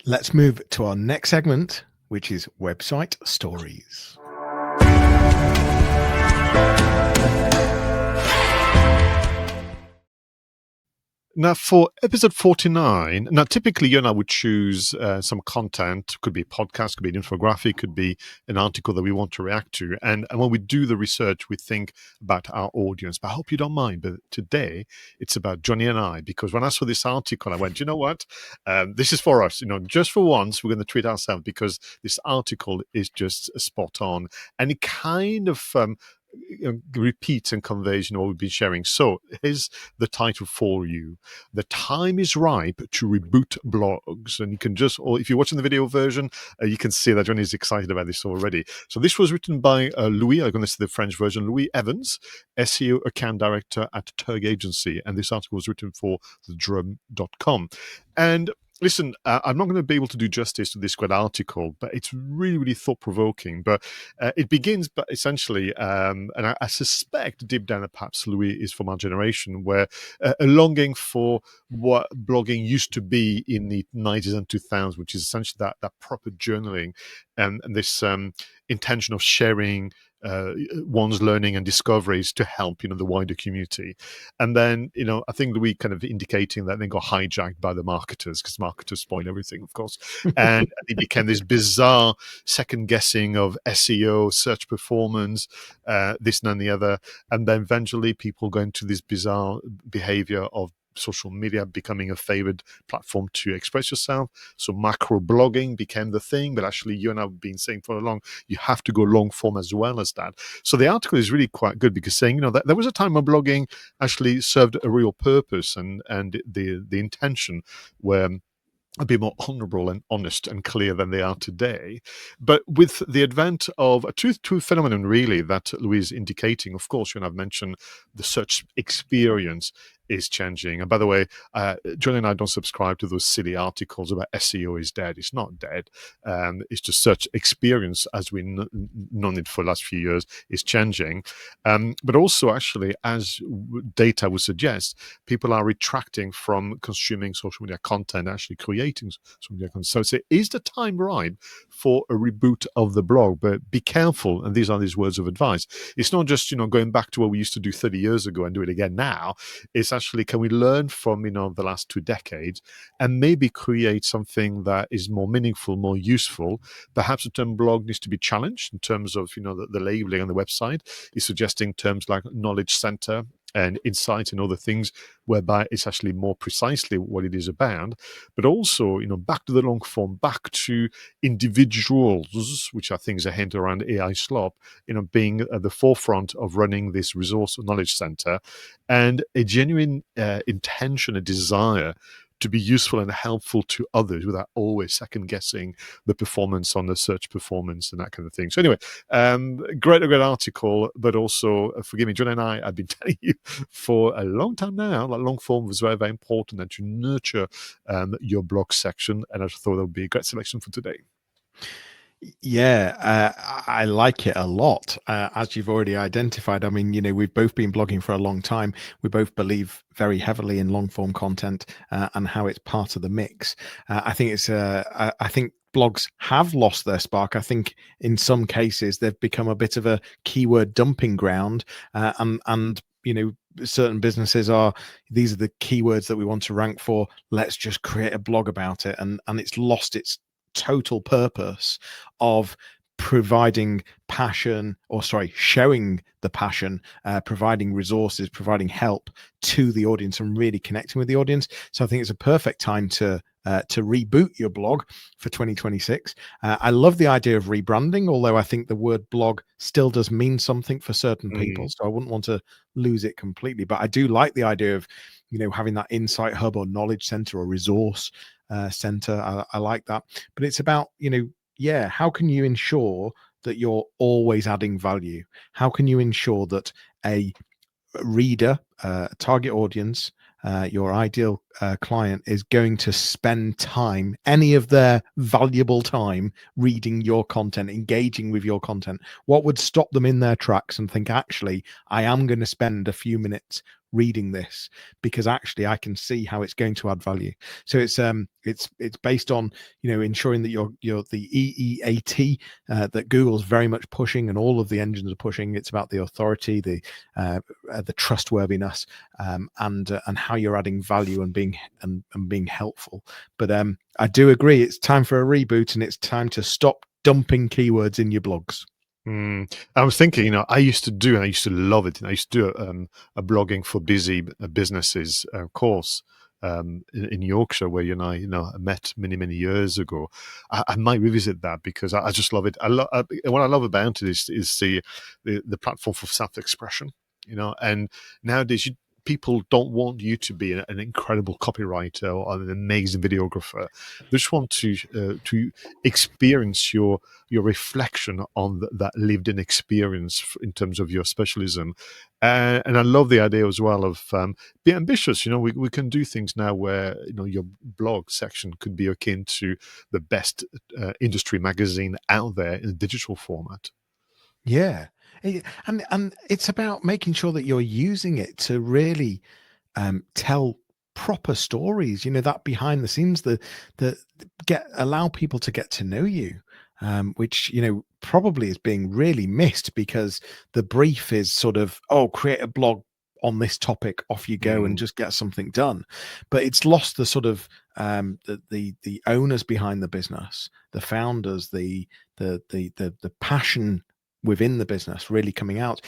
Let's move to our next segment, which is website stories. Now, for episode 49, now typically you and I would choose some content, could be a podcast, could be an infographic, could be an article that we want to react to. And when we do the research, we think about our audience. But I hope you don't mind. But today, it's about Jonny and I, because when I saw this article, I went, you know what? This is for us. Just for once, we're going to treat ourselves, because this article is just spot on. And it kind of repeats and conveys what we've been sharing. So here's the title for you: The Time is Ripe to Reboot Blogs. And you can just, or if you're watching the video version, you can see that Jonny is excited about this already. So this was written by Louis, I'm going to say the French version, Louis Evans, SEO account director at Turg Agency. And this article was written for thedrum.com. And listen, I'm not going to be able to do justice to this great article, but it's really, really thought-provoking. But it begins, but essentially, and I suspect deep down that perhaps Louis is from our generation, where a longing for what blogging used to be in the 90s and 2000s, which is essentially that proper journaling and this intention of sharing one's learning and discoveries to help the wider community. And then I think Louis kind of indicating that they got hijacked by the marketers, because marketers spoil everything, of course, and it became this bizarre second guessing of SEO, search performance, this and the other, and then eventually people go into this bizarre behavior of social media becoming a favored platform to express yourself. So macro blogging became the thing, but actually you and I have been saying for a long, you have to go long form as well as that. So the article is really quite good, because saying, that there was a time when blogging actually served a real purpose, and the intention where a bit more honorable and honest and clear than they are today. But with the advent of a two phenomenon, really, that Louis is indicating, of course, I've mentioned the search experience is changing. And by the way, Jonny and I don't subscribe to those silly articles about SEO is dead. It's not dead. It's just search experience, as we've known it for the last few years, is changing. But also, actually, as data would suggest, people are retracting from consuming social media content, actually creating social media content. So is the time right for a reboot of the blog? But be careful, and these are these words of advice. It's not just, going back to what we used to do 30 years ago and do it again now. It's actually, can we learn from, the last 2 decades and maybe create something that is more meaningful, more useful? Perhaps the term blog needs to be challenged in terms of, the labeling on the website. He's suggesting terms like knowledge center and insight and other things, whereby it's actually more precisely what it is about. But also, back to the long form, back to individuals, which I think is a hint around AI slop, being at the forefront of running this resource knowledge center, and a genuine intention, a desire to be useful and helpful to others without always second guessing the performance on the search performance and that kind of thing. So anyway, great article, but also, forgive me, Jonny and I have been telling you for a long time now that long form was very, very important, and to nurture your blog section. And I thought that would be a great selection for today. Yeah, I like it a lot. As you've already identified, I mean, we've both been blogging for a long time. We both believe very heavily in long form content and how it's part of the mix. I think I think blogs have lost their spark. I think in some cases they've become a bit of a keyword dumping ground, and certain businesses these are the keywords that we want to rank for. Let's just create a blog about it, and it's lost its total purpose of providing passion, or showing the passion, providing resources, providing help to the audience, and really connecting with the audience. So I think it's a perfect time to reboot your blog for 2026. I love the idea of rebranding, although I think the word blog still does mean something for certain people. So I wouldn't want to lose it completely. But I do like the idea of, having that insight hub or knowledge center or resource center. I like that. But it's about, how can you ensure that you're always adding value? How can you ensure that a reader, target audience, your ideal client is going to spend time, any of their valuable time, reading your content, engaging with your content, what would stop them in their tracks and think, actually, I am going to spend a few minutes reading this because actually I can see how it's going to add value. So it's based on, you know, ensuring that you're the EEAT that Google's very much pushing and all of the engines are pushing. It's about the authority, the trustworthiness, and how you're adding value and being helpful. But I do agree, it's time for a reboot, and it's time to stop dumping keywords in your blogs. I was thinking, you know, I used to love it. And I used to do a blogging for busy businesses course in Yorkshire, where you know, I met many years ago. I might revisit that because I just love it. What I love about it is the platform for self-expression. You know, and nowadays people don't want you to be an incredible copywriter or an amazing videographer. They just want to experience your reflection on that lived-in experience in terms of your specialism. And I love the idea as well of be ambitious. You know, we can do things now where, you know, your blog section could be akin to the best industry magazine out there in a digital format. Yeah. And it's about making sure that you're using it to really tell proper stories, you know, that behind the scenes, the allow people to get to know you, which, you know, probably is being really missed because the brief is sort of, oh, create a blog on this topic, off you go and Mm. just get something done. But it's lost the sort of the owners behind the business, the founders, the passion within the business really coming out.